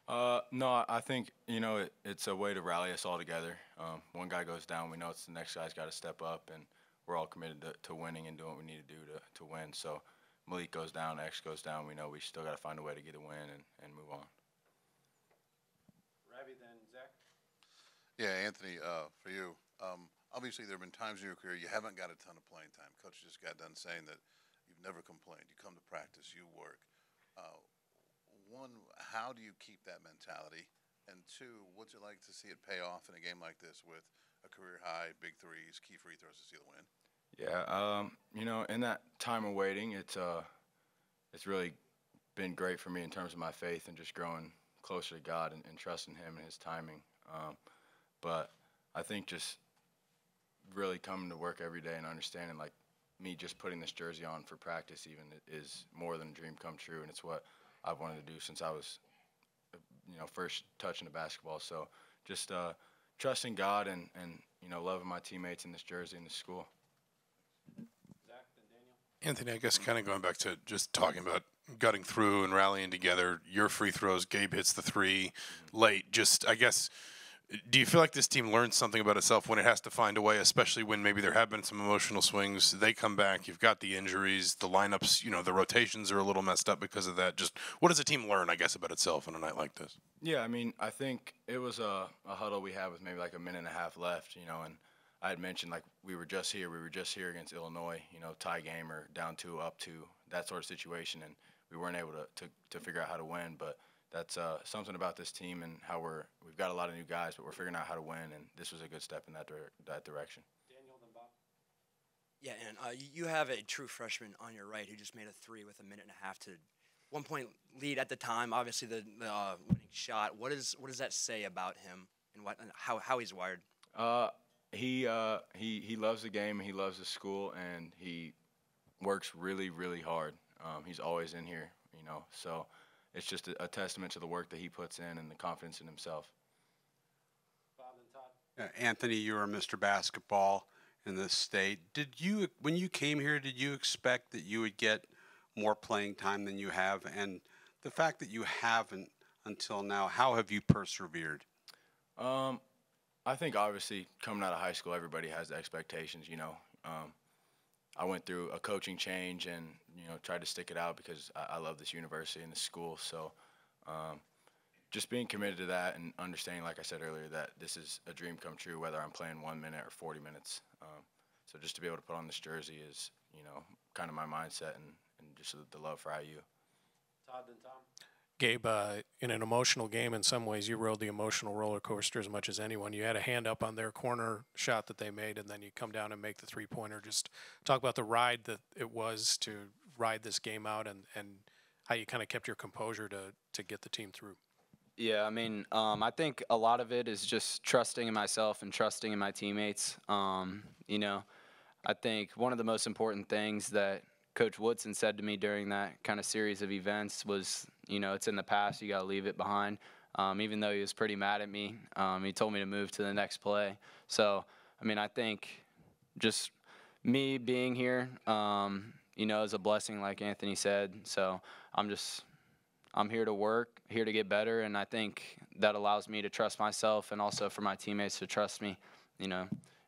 No, I think it's a way to rally us all together. One guy goes down, we know it's the next guy's got to step up, and we're all committed to winning and doing what we need to do to win. So Malik goes down, X goes down. We know we still got to find a way to get a win and move on. Ravi, then Zach. Yeah, Anthony, for you, obviously there have been times in your career you haven't got a ton of playing time. Coach just got done saying that you've never complained. You come to practice, you work. One, how do you keep that mentality? And two, what's it like to see it pay off in a game like this with a career high, big threes, key free throws to seal the win? Yeah, in that time of waiting, it's really been great for me in terms of my faith and just growing closer to God and trusting Him and His timing. But I think just really coming to work every day and understanding, like, me just putting this jersey on for practice even is more than a dream come true, and it's what I've wanted to do since I was, first touching the basketball. So just trusting God and loving my teammates in this jersey and this school. Zach, then Daniel. Anthony, I guess kind of going back to just talking about gutting through and rallying together, your free throws, Gabe hits the three late. Just, I guess, do you feel like this team learns something about itself when it has to find a way, especially when maybe there have been some emotional swings? They come back, you've got the injuries, the lineups, the rotations are a little messed up because of that. Just what does a team learn, I guess, about itself on a night like this? Yeah, I mean, I think it was a huddle we had with maybe like a minute and a half left, and I had mentioned, like, we were just here against Illinois, tie game or down 2, up 2, that sort of situation, and we weren't able to figure out how to win. But that's something about this team and how we've got a lot of new guys, but we're figuring out how to win, and this was a good step in that direction. Daniel, then Bob. Yeah, and you have a true freshman on your right who just made a three with a minute and a half to 1 point lead at the time. Obviously, the winning shot. What does that say about him and how he's wired? He loves the game, he loves the school, and he works really, really hard. He's always in here, so it's just a testament to the work that he puts in and the confidence in himself. Bob and Todd. Anthony, you are Mr. Basketball in this state. When you came here, did you expect that you would get more playing time than you have? And the fact that you haven't until now, how have you persevered? I think obviously coming out of high school, everybody has expectations, I went through a coaching change and, tried to stick it out because I love this university and this school. So just being committed to that and understanding, like I said earlier, that this is a dream come true, whether I'm playing 1 minute or 40 minutes. So just to be able to put on this jersey is, kind of my mindset and just the love for IU. Todd, then Tom. Gabe, in an emotional game, in some ways, you rode the emotional roller coaster as much as anyone. You had a hand up on their corner shot that they made, and then you come down and make the three-pointer. Just talk about the ride that it was to ride this game out and how you kind of kept your composure to get the team through. Yeah, I mean, I think a lot of it is just trusting in myself and trusting in my teammates. I think one of the most important things that Coach Woodson said to me during that kind of series of events was, it's in the past, you got to leave it behind. Even though he was pretty mad at me, he told me to move to the next play. So, I mean, I think just me being here, is a blessing, like Anthony said. So I'm here to work, here to get better, and I think that allows me to trust myself and also for my teammates to trust me.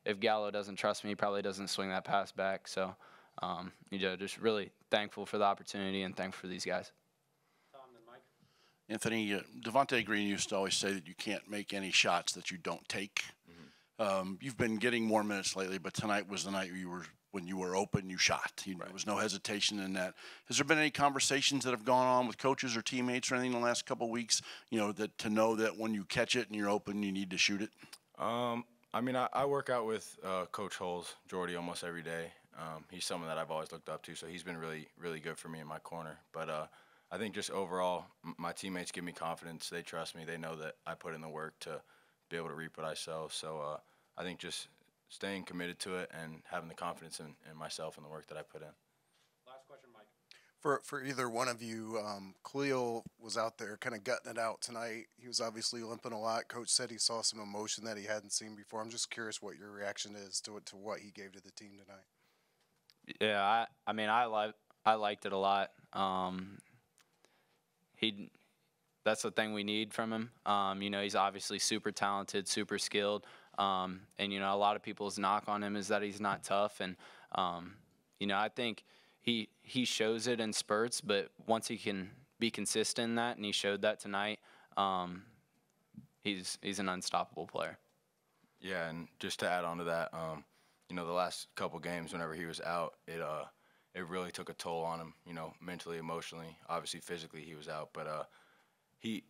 If Gallo doesn't trust me, he probably doesn't swing that pass back. So, just really thankful for the opportunity and thankful for these guys. Tom, then Mike. Anthony, Devontae Green used to always say that you can't make any shots that you don't take. You've been getting more minutes lately, but tonight was the night when you were open, you shot. There was no hesitation in that. Has there been any conversations that have gone on with coaches or teammates or anything in the last couple of weeks, that to know that when you catch it and you're open, you need to shoot it? I mean, I work out with Coach Holes, Jordy, almost every day. He's someone that I've always looked up to, so he's been really, really good for me in my corner. But I think just overall, my teammates give me confidence. They trust me. They know that I put in the work to be able to reap what I sow. So I think just staying committed to it and having the confidence in myself and the work that I put in. Last question, Mike. For either one of you, Khalil was out there kind of gutting it out tonight. He was obviously limping a lot. Coach said he saw some emotion that he hadn't seen before. I'm just curious what your reaction is to what he gave to the team tonight. Yeah, I mean, I liked it a lot. that's the thing we need from him. You know, he's obviously super talented, super skilled. And, you know, a lot of people's knock on him is that he's not tough. And, you know, I think he shows it in spurts, but once he can be consistent in that, and he showed that tonight, he's an unstoppable player. Yeah, and just to add on to that, you know, the last couple games, whenever he was out, it really took a toll on him. You know, mentally, emotionally, obviously, physically, he was out. But he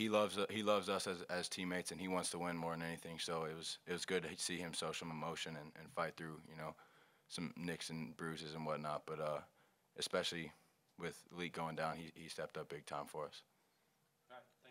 loves us as teammates, and he wants to win more than anything. So it was good to see him show some emotion and fight through, you know, some nicks and bruises and whatnot. But especially with Leak going down, he stepped up big time for us.